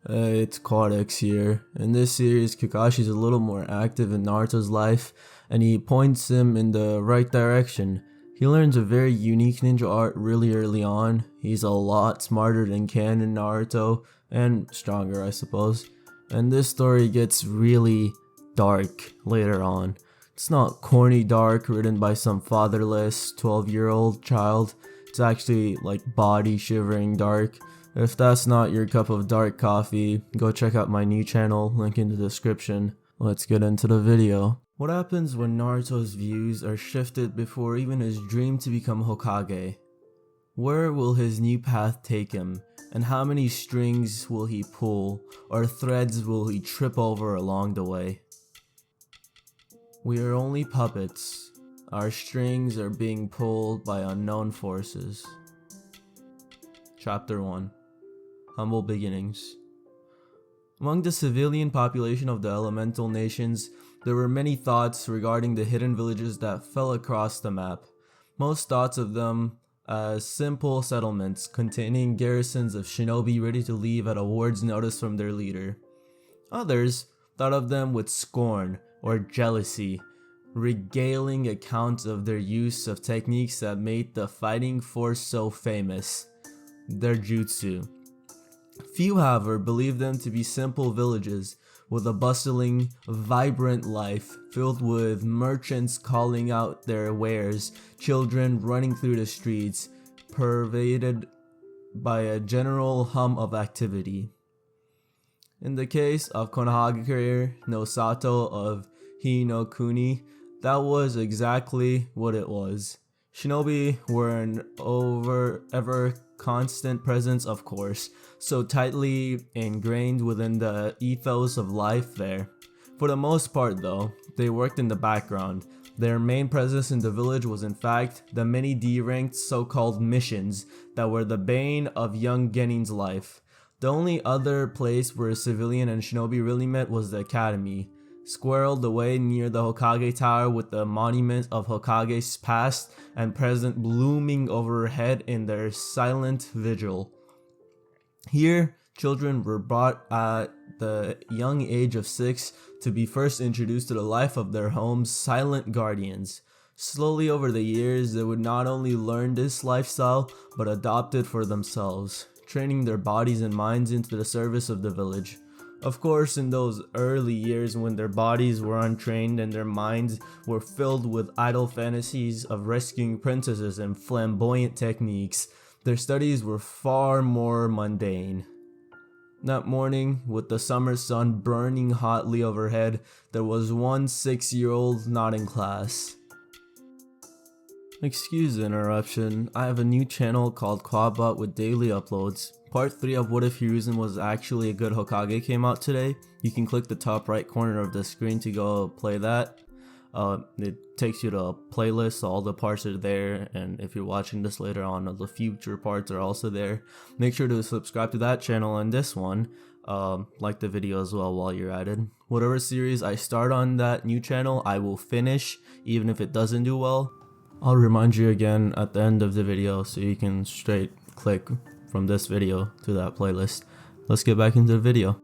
Hey, it's Codex here. In this series, Kakashi's a little more active in Naruto's life, and he points him in the right direction. He learns a very unique ninja art really early on. He's a lot smarter than Canon Naruto, and stronger I suppose. And this story gets really dark later on. It's not corny dark written by some fatherless 12-year-old child. It's actually like body shivering dark. If that's not your cup of dark coffee, go check out my new channel, link in the description. Let's get into the video. What happens when Naruto's views are shifted before even his dream to become Hokage? Where will his new path take him? And how many strings will he pull, or threads will he trip over along the way? We are only puppets. Our strings are being pulled by unknown forces. Chapter 1. Humble Beginnings. Among the civilian population of the elemental nations, there were many thoughts regarding the hidden villages that fell across the map. Most thoughts of them as simple settlements containing garrisons of shinobi ready to leave at a word's notice from their leader. Others thought of them with scorn or jealousy, regaling accounts of their use of techniques that made the fighting force so famous, their jutsu. Few, however, believed them to be simple villages with a bustling, vibrant life filled with merchants calling out their wares, children running through the streets, pervaded by a general hum of activity. In the case of Konohagakure no Sato of Hinokuni, that was exactly what it was. Shinobi were an ever constant presence, of course, so tightly ingrained within the ethos of life there. For the most part though, they worked in the background. Their main presence in the village was in fact the many D-ranked so-called missions that were the bane of young Genin's life. The only other place where a civilian and shinobi really met was the academy, squirreled away near the Hokage Tower with the monument of Hokage's past and present blooming overhead in their silent vigil. Here, children were brought at the young age of 6 to be first introduced to the life of their home's silent guardians. Slowly over the years, they would not only learn this lifestyle, but adopt it for themselves, training their bodies and minds into the service of the village. Of course, in those early years when their bodies were untrained and their minds were filled with idle fantasies of rescuing princesses and flamboyant techniques, their studies were far more mundane. That morning, with the summer sun burning hotly overhead, there was one 6-year-old not in class. Excuse the interruption, I have a new channel called Quadbot with daily uploads. Part 3 of What If Hiruzen Was Actually a Good Hokage came out today. You can click the top right corner of the screen to go play that. It takes you to a playlist, so all the parts are there, and if you're watching this later on, the future parts are also there. Make sure to subscribe to that channel and this one. Like the video as well while you're at it. Whatever series I start on that new channel, I will finish, even if it doesn't do well. I'll remind you again at the end of the video so you can straight click from this video to that playlist. Let's get back into the video.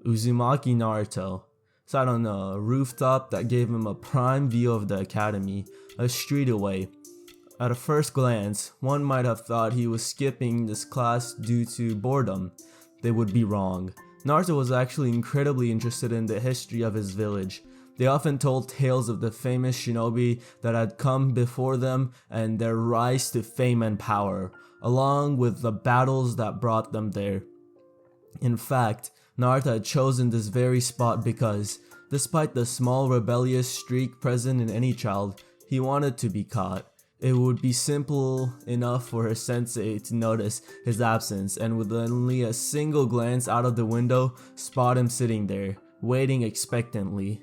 Uzumaki Naruto sat on a rooftop that gave him a prime view of the academy, a street away. At a first glance, one might have thought he was skipping this class due to boredom. They would be wrong. Naruto was actually incredibly interested in the history of his village. They often told tales of the famous shinobi that had come before them and their rise to fame and power, along with the battles that brought them there. In fact, Naruto had chosen this very spot because, despite the small rebellious streak present in any child, he wanted to be caught. It would be simple enough for his sensei to notice his absence and with only a single glance out of the window, spot him sitting there, waiting expectantly.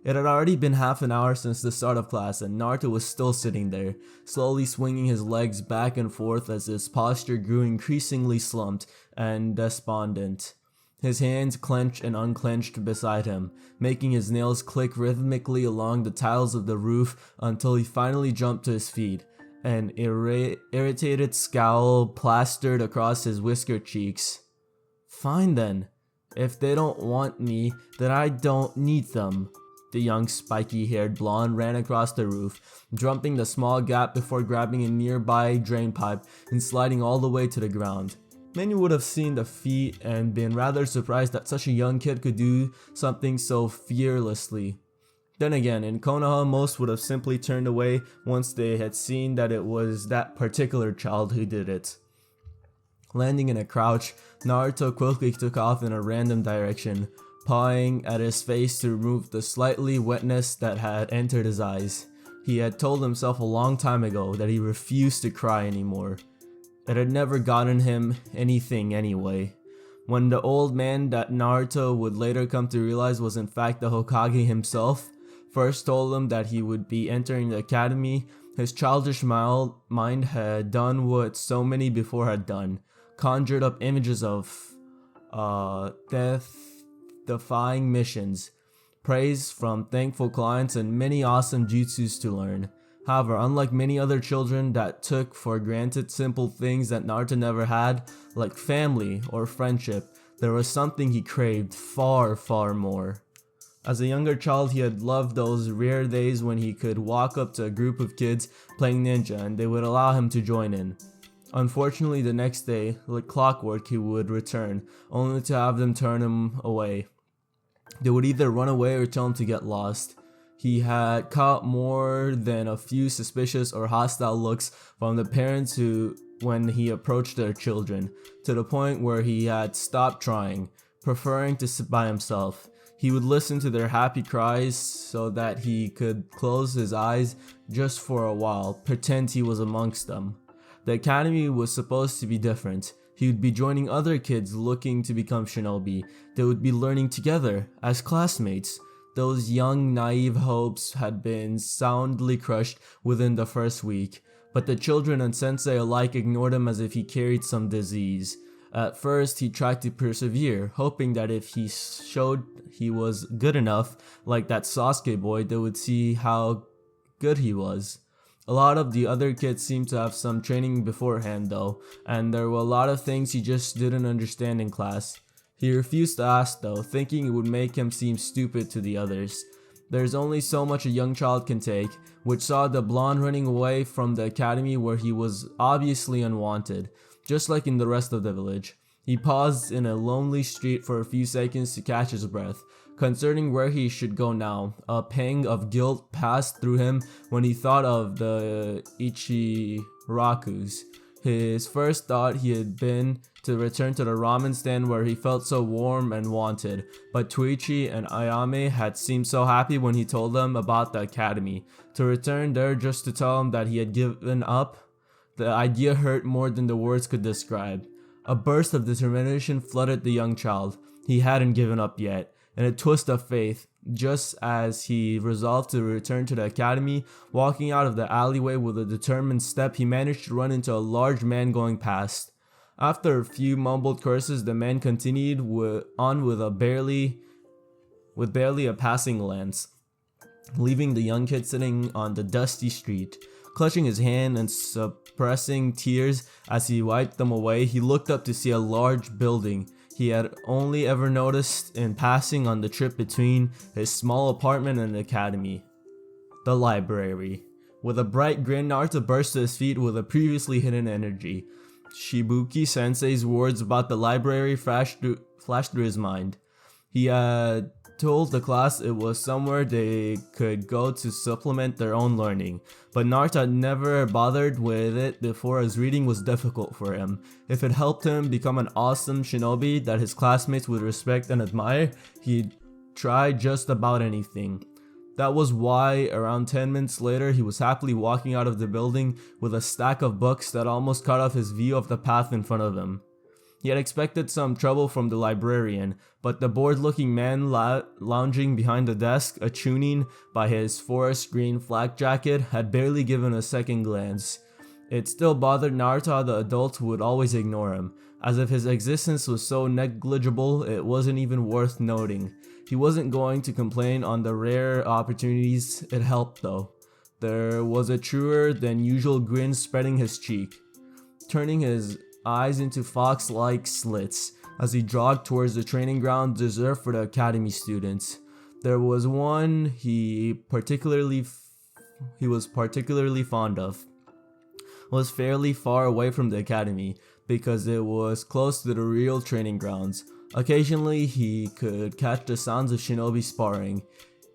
It had already been half an hour since the start of class and Naruto was still sitting there, slowly swinging his legs back and forth as his posture grew increasingly slumped and despondent. His hands clenched and unclenched beside him, making his nails click rhythmically along the tiles of the roof until he finally jumped to his feet. An irritated scowl plastered across his whiskered cheeks. "Fine then. If they don't want me, then I don't need them. The young spiky-haired blonde ran across the roof, jumping the small gap before grabbing a nearby drain pipe and sliding all the way to the ground. Many would have seen the feat and been rather surprised that such a young kid could do something so fearlessly. Then again, in Konoha, most would have simply turned away once they had seen that it was that particular child who did it. Landing in a crouch, Naruto quickly took off in a random direction, pawing at his face to remove the slightly wetness that had entered his eyes. He had told himself a long time ago that he refused to cry anymore. It had never gotten him anything anyway. When the old man that Naruto would later come to realize was in fact the Hokage himself, first told him that he would be entering the academy, his childish mind had done what so many before had done, conjured up images of death-defying missions, praise from thankful clients, and many awesome jutsus to learn. However, unlike many other children that took for granted simple things that Naruto never had, like family or friendship, there was something he craved far, far more. As a younger child, he had loved those rare days when he could walk up to a group of kids playing ninja and they would allow him to join in. Unfortunately, the next day, like clockwork, he would return, only to have them turn him away. They would either run away or tell him to get lost. He had caught more than a few suspicious or hostile looks from the parents when he approached their children, to the point where he had stopped trying, preferring to sit by himself. He would listen to their happy cries so that he could close his eyes just for a while, pretend he was amongst them. The academy was supposed to be different. He would be joining other kids looking to become shinobi. They would be learning together, as classmates. Those young, naive hopes had been soundly crushed within the first week, but the children and sensei alike ignored him as if he carried some disease. At first, he tried to persevere, hoping that if he showed he was good enough, like that Sasuke boy, they would see how good he was. A lot of the other kids seemed to have some training beforehand though, and there were a lot of things he just didn't understand in class. He refused to ask though, thinking it would make him seem stupid to the others. There's only so much a young child can take, which saw the blonde running away from the academy where he was obviously unwanted, just like in the rest of the village. He paused in a lonely street for a few seconds to catch his breath, concerning where he should go now. A pang of guilt passed through him when he thought of the Ichirakus. His first thought had been to return to the ramen stand where he felt so warm and wanted, but Tuichi and Ayame had seemed so happy when he told them about the academy. To return there just to tell him that he had given up, the idea hurt more than the words could describe. A burst of determination flooded the young child. He hadn't given up yet, and a twist of faith. Just as he resolved to return to the academy, walking out of the alleyway with a determined step, he managed to run into a large man going past. After a few mumbled curses, the man continued on with barely a passing glance, leaving the young kid sitting on the dusty street. Clutching his hand and suppressing tears as he wiped them away, he looked up to see a large building he had only ever noticed in passing on the trip between his small apartment and the academy. The library. With a bright grin, Naruto burst to his feet with a previously hidden energy. Shibuki Sensei's words about the library flashed through his mind. He had told the class it was somewhere they could go to supplement their own learning, but Naruto had never bothered with it before as reading was difficult for him. If it helped him become an awesome shinobi that his classmates would respect and admire, he'd try just about anything. That was why around 10 minutes later he was happily walking out of the building with a stack of books that almost cut off his view of the path in front of him. He had expected some trouble from the librarian, but the bored-looking man lounging behind the desk, attuning by his forest green flak jacket, had barely given a second glance. It still bothered Naruto how the adults would always ignore him, as if his existence was so negligible it wasn't even worth noting. He wasn't going to complain on the rare opportunities it helped though. There was a truer than usual grin spreading his cheek, turning his eyes into fox-like slits. as he jogged towards the training ground reserved for the academy students. There was one he was particularly fond of. It was fairly far away from the academy because it was close to the real training grounds. Occasionally, he could catch the sounds of shinobi sparring.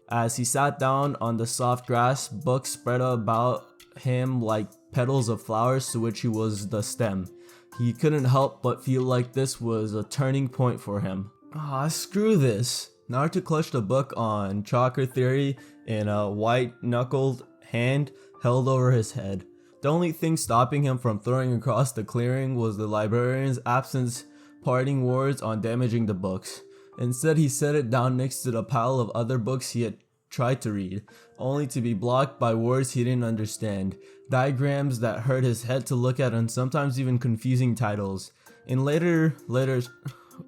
As he sat down on the soft grass, books spread about him like petals of flowers to which he was the stem. He couldn't help but feel like this was a turning point for him. Screw this. Naruto clutched a book on chakra theory in a white-knuckled hand held over his head. The only thing stopping him from throwing across the clearing was the librarian's absence parting words on damaging the books. Instead, he set it down next to the pile of other books he had tried to read, only to be blocked by words he didn't understand, diagrams that hurt his head to look at, and sometimes even confusing titles. In later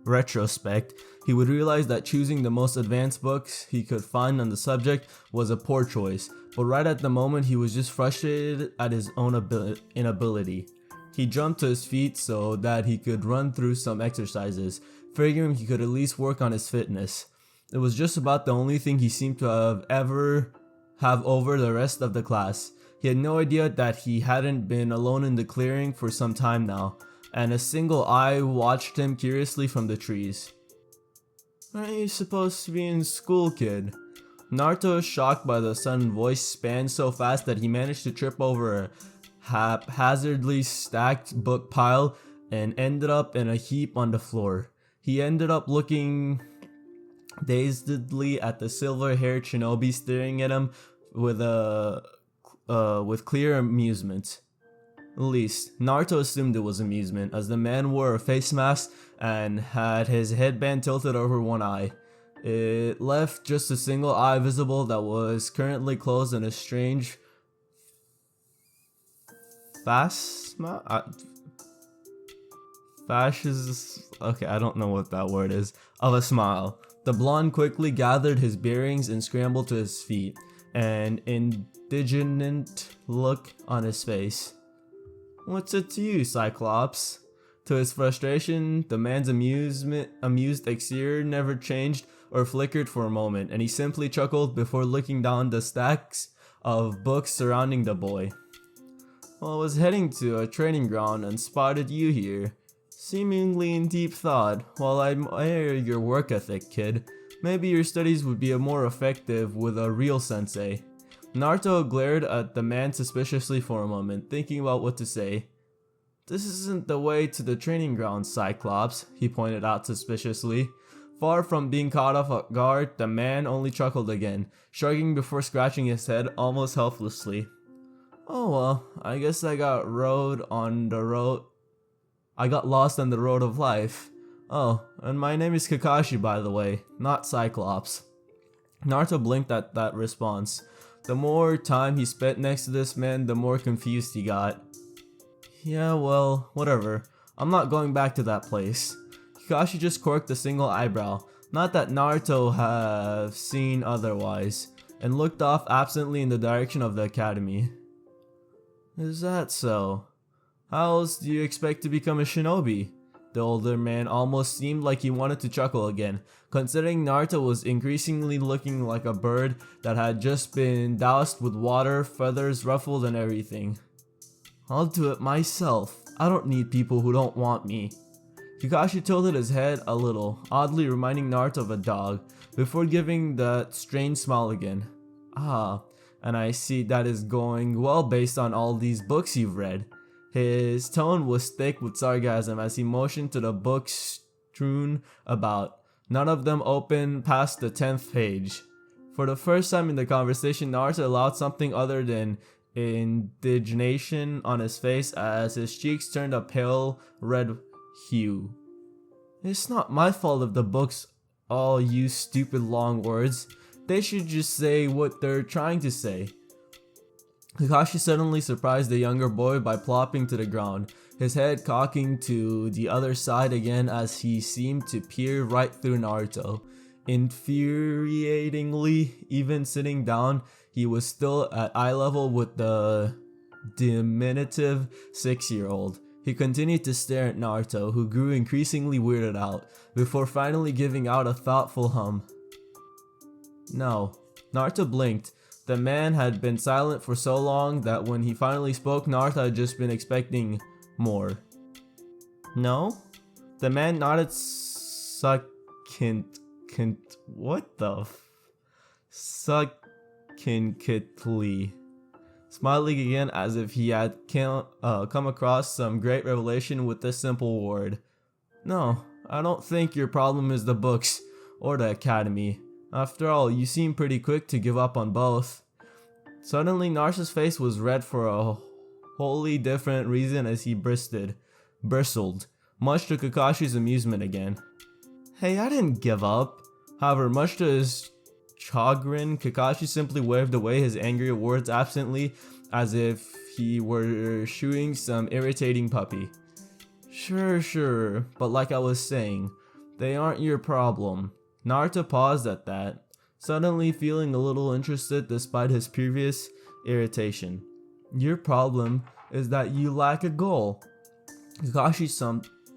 retrospect, he would realize that choosing the most advanced books he could find on the subject was a poor choice, but right at the moment he was just frustrated at his own inability. He jumped to his feet so that he could run through some exercises, figuring he could at least work on his fitness. It was just about the only thing he seemed to have over the rest of the class. He had no idea that he hadn't been alone in the clearing for some time now, and a single eye watched him curiously from the trees. Aren't you supposed to be in school, kid? Naruto, shocked by the sudden voice, span so fast that he managed to trip over a haphazardly stacked book pile and ended up in a heap on the floor. He ended up looking dazedly at the silver-haired shinobi staring at him with clear amusement. At least, Naruto assumed it was amusement, as the man wore a face mask and had his headband tilted over one eye. It left just a single eye visible that was currently closed in a strange okay, I don't know what that word is, of a smile. The blonde quickly gathered his bearings and scrambled to his feet, an indignant look on his face. What's it to you, Cyclops? To his frustration, the man's amused exterior never changed or flickered for a moment, and he simply chuckled before looking down the stacks of books surrounding the boy. Well, I was heading to a training ground and spotted you here, seemingly in deep thought. While I admire your work ethic, kid, maybe your studies would be more effective with a real sensei. Naruto glared at the man suspiciously for a moment, thinking about what to say. This isn't the way to the training ground, Cyclops, he pointed out suspiciously. Far from being caught off guard, the man only chuckled again, shrugging before scratching his head almost helplessly. Oh well, I guess I got lost on the road of life. Oh, and my name is Kakashi, by the way, not Cyclops. Naruto blinked at that response. The more time he spent next to this man, the more confused he got. Yeah, well, whatever. I'm not going back to that place. Kakashi just quirked a single eyebrow, not that Naruto have seen otherwise, and looked off absently in the direction of the academy. Is that so? How else do you expect to become a shinobi? The older man almost seemed like he wanted to chuckle again, considering Naruto was increasingly looking like a bird that had just been doused with water, feathers ruffled and everything. I'll do it myself. I don't need people who don't want me. Kakashi tilted his head a little, oddly reminding Naruto of a dog, before giving that strange smile again. Ah, and I see that is going well based on all these books you've read. His tone was thick with sarcasm as he motioned to the books strewn about, none of them open past the 10th page. For the first time in the conversation, Naruto allowed something other than indignation on his face as his cheeks turned a pale red hue. It's not my fault if the books all use stupid long words. They should just say what they're trying to say. Kakashi suddenly surprised the younger boy by plopping to the ground, his head cocking to the other side again as he seemed to peer right through Naruto. Infuriatingly, even sitting down, he was still at eye level with the diminutive 6-year-old. He continued to stare at Naruto, who grew increasingly weirded out, before finally giving out a thoughtful hum. No. Naruto blinked. The man had been silent for so long that when he finally spoke, Naruto had just been expecting more. No? The man nodded succinctly, smiling again as if he had come across some great revelation with this simple word. No, I don't think your problem is the books or the academy. After all, you seem pretty quick to give up on both. Suddenly, Naruto's face was red for a wholly different reason as he bristled, much to Kakashi's amusement again. Hey, I didn't give up. However, much to his chagrin, Kakashi simply waved away his angry words absently as if he were shooing some irritating puppy. Sure, but like I was saying, they aren't your problem. Naruto paused at that, suddenly feeling a little interested despite his previous irritation. Your problem is that you lack a goal. Kakashi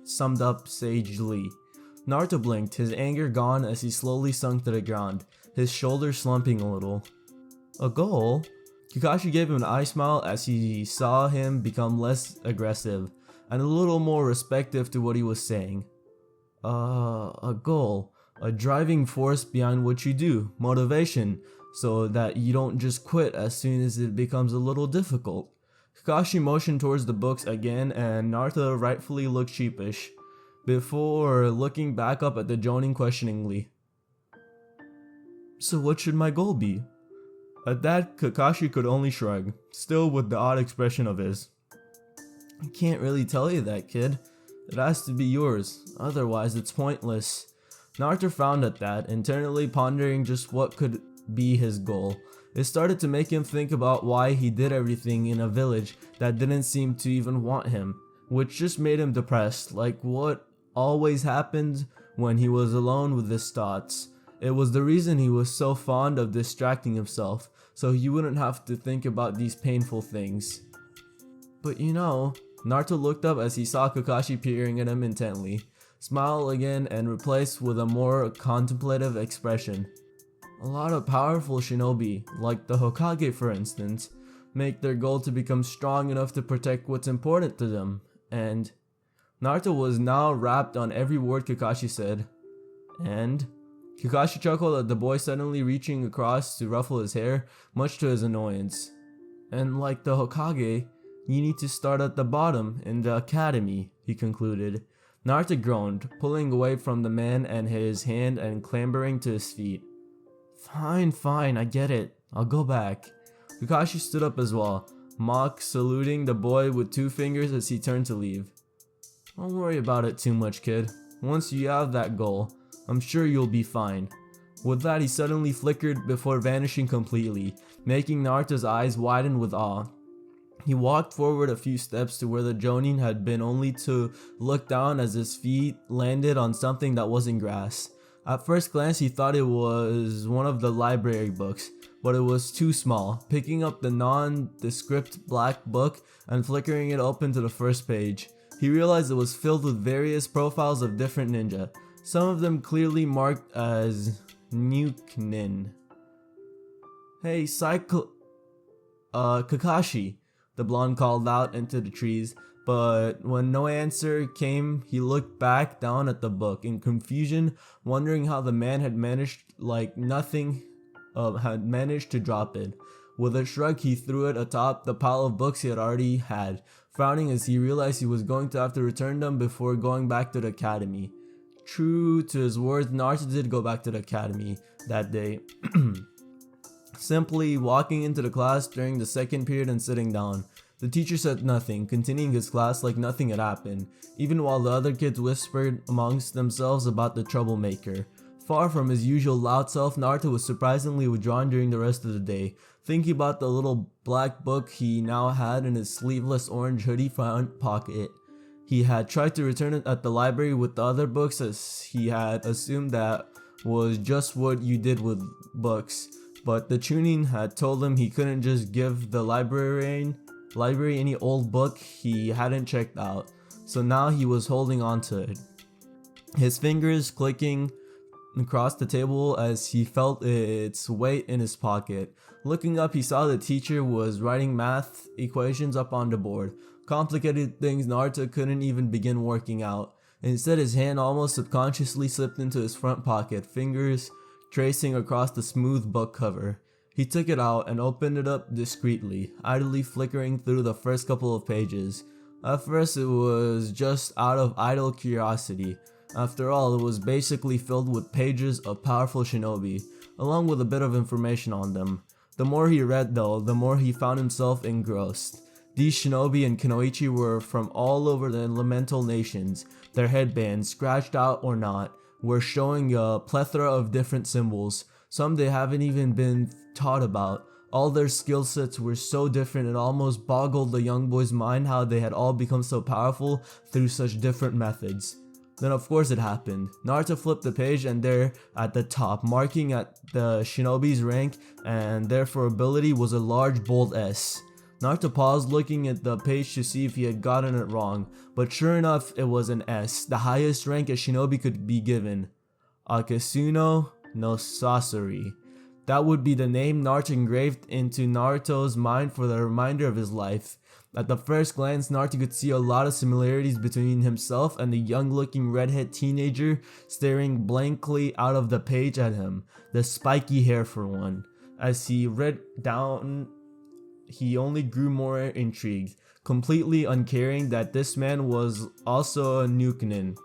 summed up sagely. Naruto blinked, his anger gone as he slowly sunk to the ground, his shoulders slumping a little. A goal? Kakashi gave him an eye smile as he saw him become less aggressive and a little more respectful to what he was saying. A goal. A driving force behind what you do. Motivation. So that you don't just quit as soon as it becomes a little difficult. Kakashi motioned towards the books again and Naruto rightfully looked sheepish, before looking back up at the Jonin questioningly. So what should my goal be? At that, Kakashi could only shrug, still with the odd expression of his. I can't really tell you that, kid. It has to be yours, otherwise it's pointless. Naruto frowned at that, internally pondering just what could be his goal. It started to make him think about why he did everything in a village that didn't seem to even want him, which just made him depressed, like what always happened when he was alone with his thoughts. It was the reason he was so fond of distracting himself, so he wouldn't have to think about these painful things. But you know, Naruto looked up as he saw Kakashi peering at him intently, smiled again and replaced with a more contemplative expression. A lot of powerful shinobi, like the Hokage for instance, make their goal to become strong enough to protect what's important to them, and Naruto was now wrapped on every word Kakashi said. And Kakashi chuckled at the boy suddenly reaching across to ruffle his hair, much to his annoyance. And like the Hokage, you need to start at the bottom, in the academy, he concluded. Naruto groaned, pulling away from the man and his hand and clambering to his feet. Fine, I get it. I'll go back. Kakashi stood up as well, mock saluting the boy with 2 fingers as he turned to leave. Don't worry about it too much, kid. Once you have that goal, I'm sure you'll be fine. With that, he suddenly flickered before vanishing completely, making Naruto's eyes widen with awe. He walked forward a few steps to where the Jonin had been, only to look down as his feet landed on something that wasn't grass. At first glance, he thought it was one of the library books, but it was too small. Picking up the nondescript black book and flickering it open to the first page, he realized it was filled with various profiles of different ninja, some of them clearly marked as Nukenin. Hey, Kakashi, the blonde called out into the trees, but when no answer came, he looked back down at the book in confusion, wondering how the man had managed to drop it. With a shrug, he threw it atop the pile of books he had already had, frowning as he realized he was going to have to return them before going back to the academy. True to his words, Naruto did go back to the academy that day, simply walking into the class during the second period and sitting down. The teacher said nothing, continuing his class like nothing had happened, even while the other kids whispered amongst themselves about the troublemaker. Far from his usual loud self, Naruto was surprisingly withdrawn during the rest of the day, thinking about the little black book he now had in his sleeveless orange hoodie front pocket. He had tried to return it at the library with the other books, as he had assumed that was just what you did with books, but the Chunin had told him he couldn't just give the library any old book he hadn't checked out. so now he was holding onto it, his fingers clicking across the table as he felt its weight in his pocket. Looking up, he saw the teacher was writing math equations up on the board, complicated things Naruto couldn't even begin working out. Instead, his hand almost subconsciously slipped into his front pocket, fingers tracing across the smooth book cover. He took it out and opened it up discreetly, idly flickering through the first couple of pages. At first, it was just out of idle curiosity. After all, it was basically filled with pages of powerful shinobi, along with a bit of information on them. The more he read though, the more he found himself engrossed. These shinobi and kunoichi were from all over the elemental nations. Their headbands, scratched out or not, were showing a plethora of different symbols, some they haven't even been taught about. All their skill sets were so different it almost boggled the young boy's mind how they had all become so powerful through such different methods. Then of course it happened. Naruto flipped the page and there at the top, marking at the shinobi's rank and therefore ability, was a large bold S. Naruto paused, looking at the page to see if he had gotten it wrong, but sure enough it was an S, the highest rank a shinobi could be given. Akasuno no Sasori. That would be the name Naruto engraved into Naruto's mind for the remainder of his life. At the first glance, Naruto could see a lot of similarities between himself and the young-looking redhead teenager staring blankly out of the page at him, the spiky hair for one. As he read down, he only grew more intrigued, completely uncaring that this man was also a Nukenin,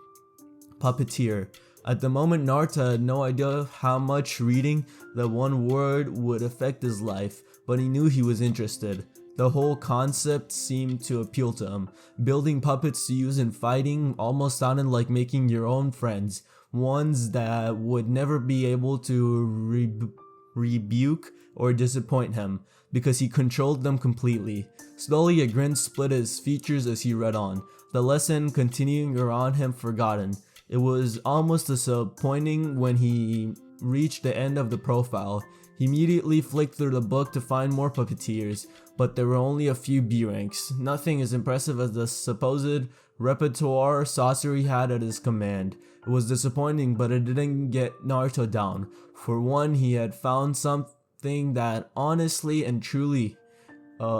puppeteer. At the moment, Naruto had no idea how much reading that one word would affect his life, but he knew he was interested. The whole concept seemed to appeal to him. Building puppets to use in fighting almost sounded like making your own friends, ones that would never be able to rebuke or disappoint him, because he controlled them completely. Slowly a grin split his features as he read on, the lesson continuing around him forgotten. It was almost disappointing when he reached the end of the profile. He immediately flicked through the book to find more puppeteers, but there were only a few B ranks, nothing as impressive as the supposed repertoire Sasori had at his command. It was disappointing, but it didn't get Naruto down. For one, he had found something that honestly and truly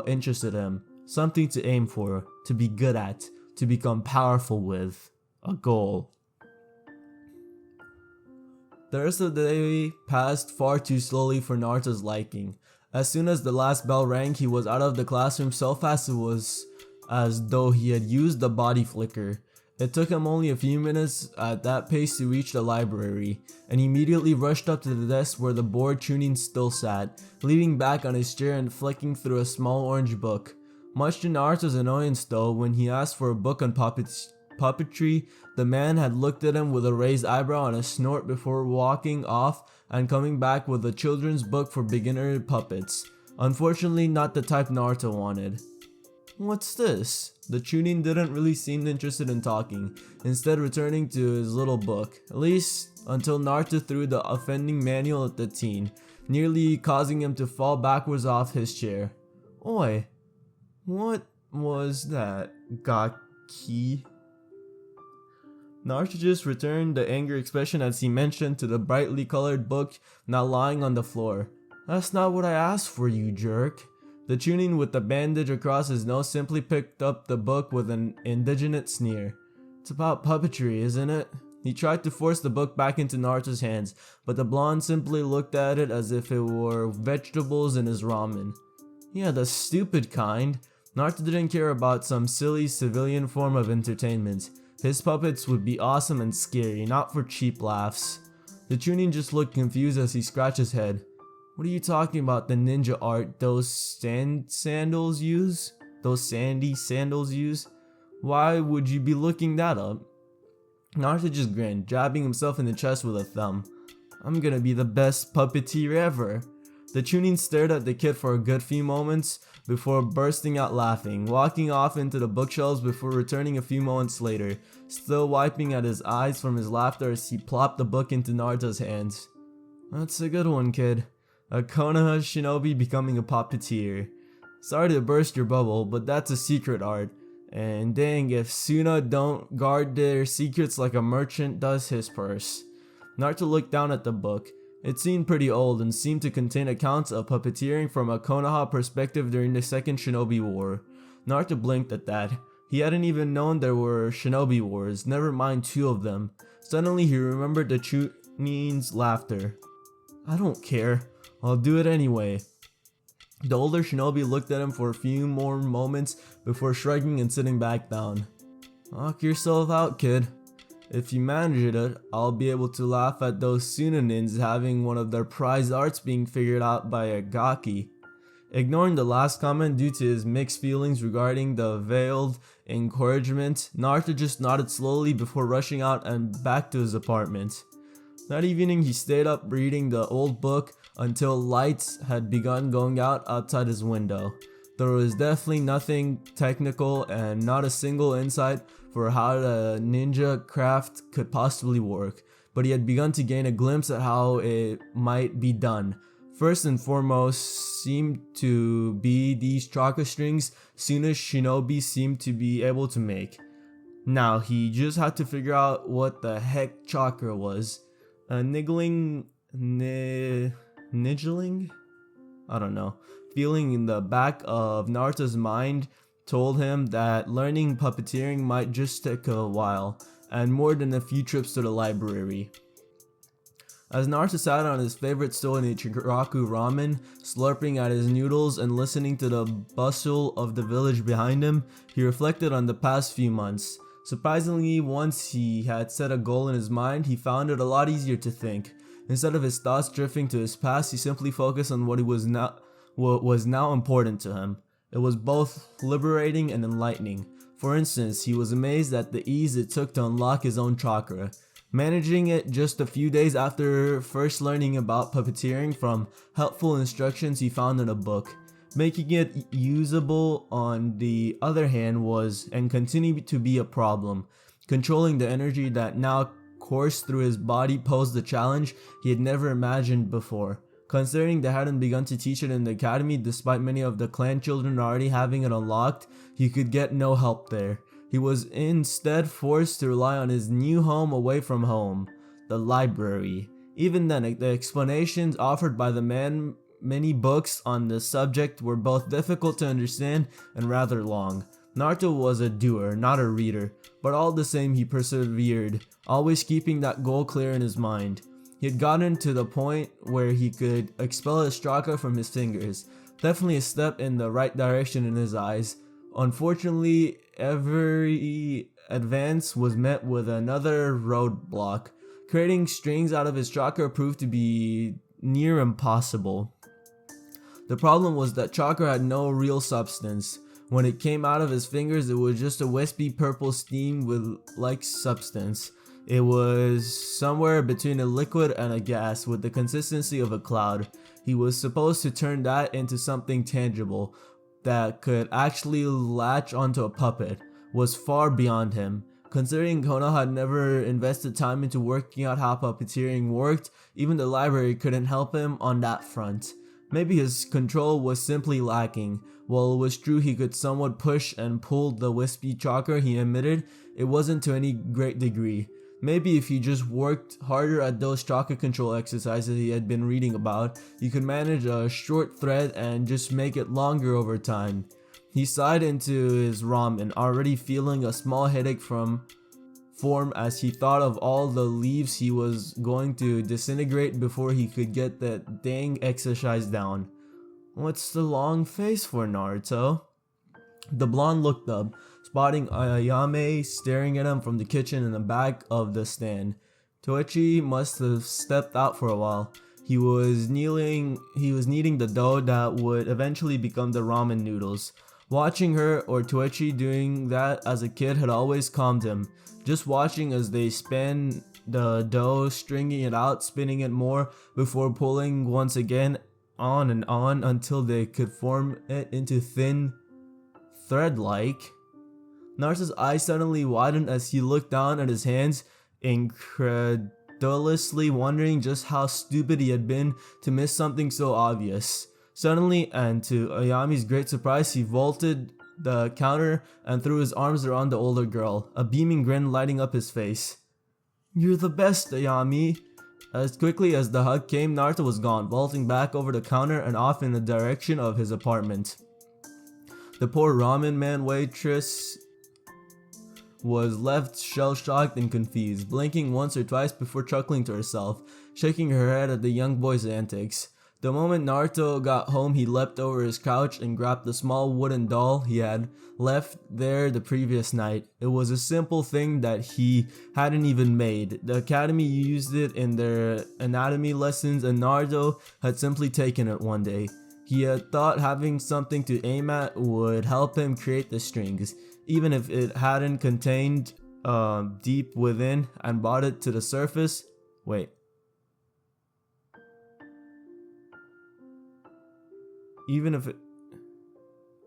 interested him, something to aim for, to be good at, to become powerful with, a goal. The rest of the day passed far too slowly for Naruto's liking. As soon as the last bell rang, he was out of the classroom so fast it was as though he had used the body flicker. It took him only a few minutes at that pace to reach the library, and he immediately rushed up to the desk where the bored Chunin still sat, leaning back on his chair and flicking through a small orange book. Much to Naruto's annoyance though, when he asked for a book on puppetry, the man had looked at him with a raised eyebrow and a snort before walking off and coming back with a children's book for beginner puppets. Unfortunately, not the type Naruto wanted. What's this? The Chunin didn't really seem interested in talking, instead returning to his little book, at least until Naruto threw the offending manual at the teen, nearly causing him to fall backwards off his chair. Oi, what was that, Gaki? Naruto just returned the angry expression as he mentioned to the brightly colored book now lying on the floor. That's not what I asked for, you jerk. The Chunin with the bandage across his nose simply picked up the book with an indignant sneer. It's about puppetry, isn't it? He tried to force the book back into Naruto's hands, but the blonde simply looked at it as if it were vegetables in his ramen. Yeah, the stupid kind. Naruto didn't care about some silly civilian form of entertainment. His puppets would be awesome and scary, not for cheap laughs. The Chunin just looked confused as he scratched his head. What are you talking about, the ninja art those sandals use? Those sandy sandals use? Why would you be looking that up? Naruto just grinned, jabbing himself in the chest with a thumb. I'm gonna be the best puppeteer ever. The Chunin stared at the kid for a good few moments before bursting out laughing, walking off into the bookshelves before returning a few moments later, still wiping at his eyes from his laughter as he plopped the book into Naruto's hands. That's a good one, kid. A Konoha shinobi becoming a puppeteer. Sorry to burst your bubble, but that's a secret art, And dang, if Suna don't guard their secrets like a merchant does his purse. Naruto looked down at the book. It seemed pretty old and seemed to contain accounts of puppeteering from a Konoha perspective during the Second Shinobi War. Naruto blinked at that. He hadn't even known there were Shinobi Wars, never mind 2 of them. Suddenly he remembered the Chunin's laughter. I don't care. I'll do it anyway. The older shinobi looked at him for a few more moments before shrugging and sitting back down. Knock yourself out, kid. If you manage it, I'll be able to laugh at those Sunanins having one of their prized arts being figured out by a gaki. Ignoring the last comment due to his mixed feelings regarding the veiled encouragement, Naruto just nodded slowly before rushing out and back to his apartment. That evening he stayed up reading the old book until lights had begun going out outside his window. There was definitely nothing technical and not a single insight for how the ninja craft could possibly work, but he had begun to gain a glimpse at how it might be done. First and foremost seemed to be these chakra strings Suna's shinobi seemed to be able to make. Now he just had to figure out what the heck chakra was. A niggling I don't know. Feeling in the back of Naruto's mind told him that learning puppeteering might just take a while, and more than a few trips to the library. As Naruto sat on his favorite stool in Ichiraku Ramen, slurping at his noodles and listening to the bustle of the village behind him, he reflected on the past few months. Surprisingly, once he had set a goal in his mind, he found it a lot easier to think. Instead of his thoughts drifting to his past, he simply focused on what was now important to him. It was both liberating and enlightening. For instance, he was amazed at the ease it took to unlock his own chakra. Managing it just a few days after first learning about puppeteering from helpful instructions he found in a book. Making it usable, on the other hand, was and continued to be a problem. Controlling the energy that now coursed through his body posed a challenge he had never imagined before. Considering they hadn't begun to teach it in the academy despite many of the clan children already having it unlocked, he could get no help there. He was instead forced to rely on his new home away from home, the library. Even then, the explanations offered by the many books on the subject were both difficult to understand and rather long. Naruto was a doer, not a reader, but all the same he persevered, always keeping that goal clear in his mind. He had gotten to the point where he could expel his chakra from his fingers, definitely a step in the right direction in his eyes. Unfortunately, every advance was met with another roadblock. Creating strings out of his chakra proved to be near impossible. The problem was that chakra had no real substance. When it came out of his fingers, it was just a wispy purple steam with like substance. It was somewhere between a liquid and a gas with the consistency of a cloud. He was supposed to turn that into something tangible that could actually latch onto a puppet. Was far beyond him. Considering Konoha had never invested time into working out how puppeteering worked, even the library couldn't help him on that front. Maybe his control was simply lacking. While it was true he could somewhat push and pull the wispy chakra he emitted, it wasn't to any great degree. Maybe if he just worked harder at those chakra control exercises he had been reading about, he could manage a short thread and just make it longer over time. He sighed into his ramen, already feeling a small headache form as he thought of all the leaves he was going to disintegrate before he could get that dang exercise down. What's the long face for, Naruto? The blonde looked up, spotting Ayame staring at him from the kitchen in the back of the stand. Toichi must have stepped out for a while. He was kneading the dough that would eventually become the ramen noodles. Watching her or Toichi doing that as a kid had always calmed him. Just watching as they span the dough, stringing it out, spinning it more before pulling once again, on and on until they could form it into thin thread-like. Naruto's eyes suddenly widened as he looked down at his hands, incredulously wondering just how stupid he had been to miss something so obvious. Suddenly, and to Ayame's great surprise, he vaulted the counter and threw his arms around the older girl, a beaming grin lighting up his face. "You're the best, Ayami." As quickly as the hug came, Naruto was gone, vaulting back over the counter and off in the direction of his apartment. The poor ramen man waitress was left shell-shocked and confused, blinking once or twice before chuckling to herself, shaking her head at the young boy's antics. The moment Naruto got home, he leapt over his couch and grabbed the small wooden doll he had left there the previous night. It was a simple thing that he hadn't even made. The academy used it in their anatomy lessons and Naruto had simply taken it one day. He had thought having something to aim at would help him create the strings, even if it hadn't contained deep within and brought it to the surface. Wait. Even if it...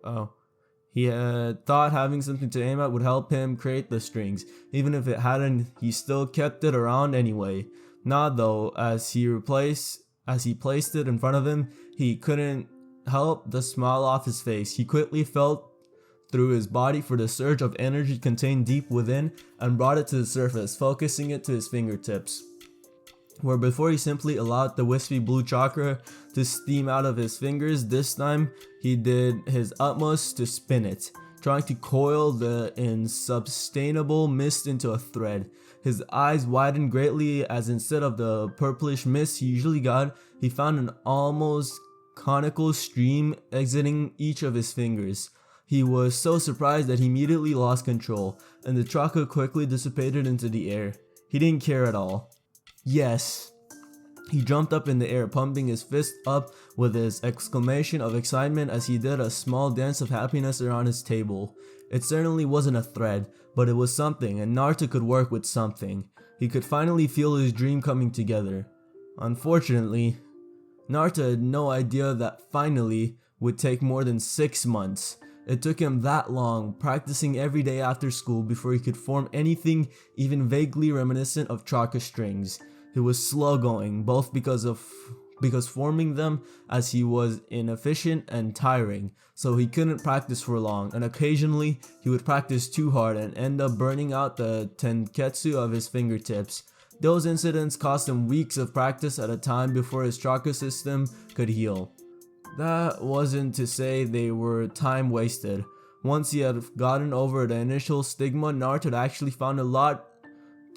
Oh. He had thought having something to aim at would help him create the strings. Even if it hadn't, he still kept it around anyway. Now though, as he placed it in front of him, he couldn't help the smile off his face. He quickly felt through his body for the surge of energy contained deep within and brought it to the surface, focusing it to his fingertips, where before he simply allowed the wispy blue chakra to steam out of his fingers. This time he did his utmost to spin it, trying to coil the insubstantial mist into a thread. His eyes widened greatly as instead of the purplish mist he usually got, he found an almost conical stream exiting each of his fingers. He was so surprised that he immediately lost control, and the chakra quickly dissipated into the air. He didn't care at all. Yes. He jumped up in the air, pumping his fist up with his exclamation of excitement as he did a small dance of happiness around his table. It certainly wasn't a thread, but it was something, and Naruto could work with something. He could finally feel his dream coming together. Unfortunately, Naruto had no idea that finally would take more than 6 months. It took him that long, practicing every day after school, before he could form anything even vaguely reminiscent of chakra strings. It was slow going, both because forming them as he was inefficient and tiring, so he couldn't practice for long, and occasionally he would practice too hard and end up burning out the tenketsu of his fingertips. Those incidents cost him weeks of practice at a time before his chakra system could heal. That wasn't to say they were time wasted. Once he had gotten over the initial stigma, Naruto had actually found a lot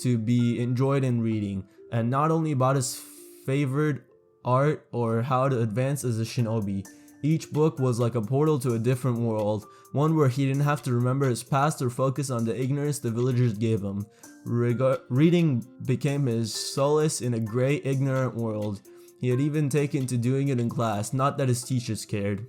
to be enjoyed in reading, and not only about his favorite art or how to advance as a shinobi. Each book was like a portal to a different world, one where he didn't have to remember his past or focus on the ignorance the villagers gave him. Reading became his solace in a grey, ignorant world. He had even taken to doing it in class, not that his teachers cared.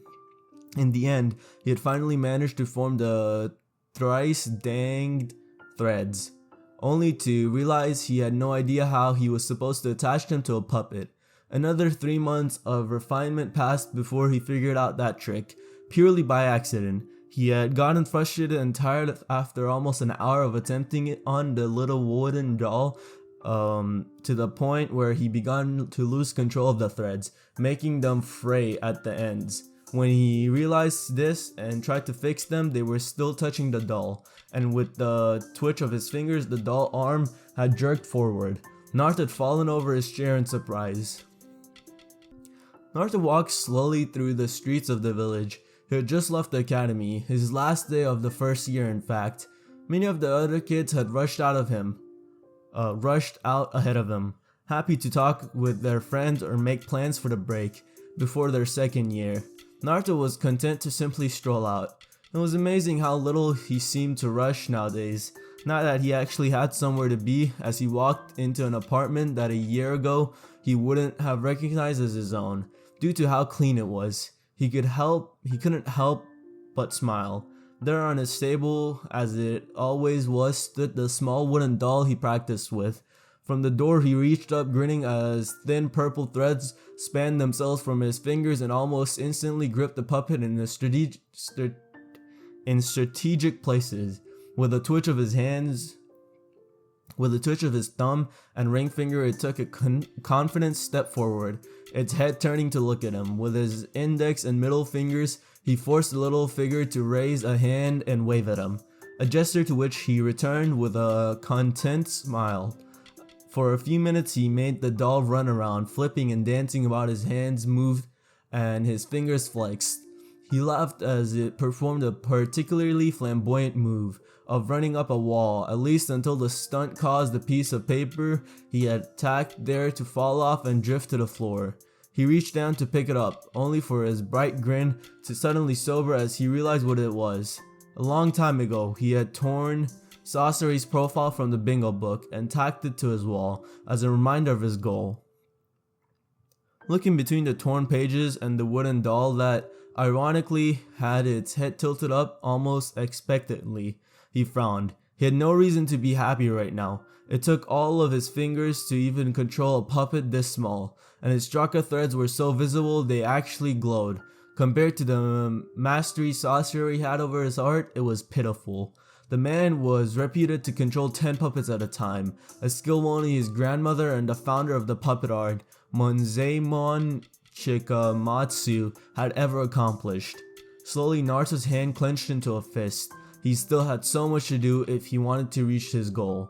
In the end, he had finally managed to form the thrice danged threads, only to realize he had no idea how he was supposed to attach them to a puppet. Another 3 months of refinement passed before he figured out that trick, purely by accident. He had gotten frustrated and tired after almost an hour of attempting it on the little wooden doll, to the point where he began to lose control of the threads, making them fray at the ends. When he realized this and tried to fix them, they were still touching the doll, and with the twitch of his fingers, the doll arm had jerked forward. Naruto had fallen over his chair in surprise. Naruto walked slowly through the streets of the village. He had just left the academy, his last day of the first year in fact. Many of the other kids had rushed out ahead of him, happy to talk with their friends or make plans for the break before their second year. Naruto was content to simply stroll out. It was amazing how little he seemed to rush nowadays, not that he actually had somewhere to be, as he walked into an apartment that a year ago he wouldn't have recognized as his own, due to how clean it was. He couldn't help but smile. There on his table, as it always was, stood the small wooden doll he practiced with. From the door he reached up, grinning as thin purple threads spanned themselves from his fingers and almost instantly gripped the puppet in strategic places. With a twitch of his hands, With a twitch of his thumb and ring finger, it took a confident step forward, its head turning to look at him. With his index and middle fingers, he forced the little figure to raise a hand and wave at him, a gesture to which he returned with a content smile. For a few minutes he made the doll run around, flipping and dancing about. His hands moved and his fingers flexed. He laughed as it performed a particularly flamboyant move of running up a wall, at least until the stunt caused the piece of paper he had tacked there to fall off and drift to the floor. He reached down to pick it up, only for his bright grin to suddenly sober as he realized what it was. A long time ago, he had torn Sasori's profile from the bingo book and tacked it to his wall as a reminder of his goal. Looking between the torn pages and the wooden doll that ironically had its head tilted up almost expectantly, he frowned. He had no reason to be happy right now. It took all of his fingers to even control a puppet this small, and his chakra threads were so visible they actually glowed. Compared to the mastery Sasori had over his art, it was pitiful. The man was reputed to control 10 puppets at a time, a skill only his grandmother and the founder of the puppet art, Monzaemon Chikamatsu, had ever accomplished. Slowly, Naruto's hand clenched into a fist. He still had so much to do if he wanted to reach his goal.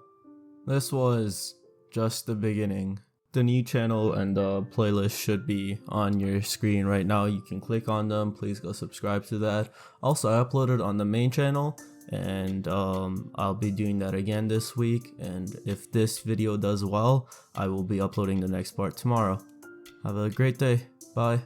This was just the beginning. The new channel and the playlist should be on your screen right now. You can click on them. Please go subscribe to that. Also, I uploaded on the main channel, and I'll be doing that again this week. And if this video does well, I will be uploading the next part tomorrow. Have a great day. Bye.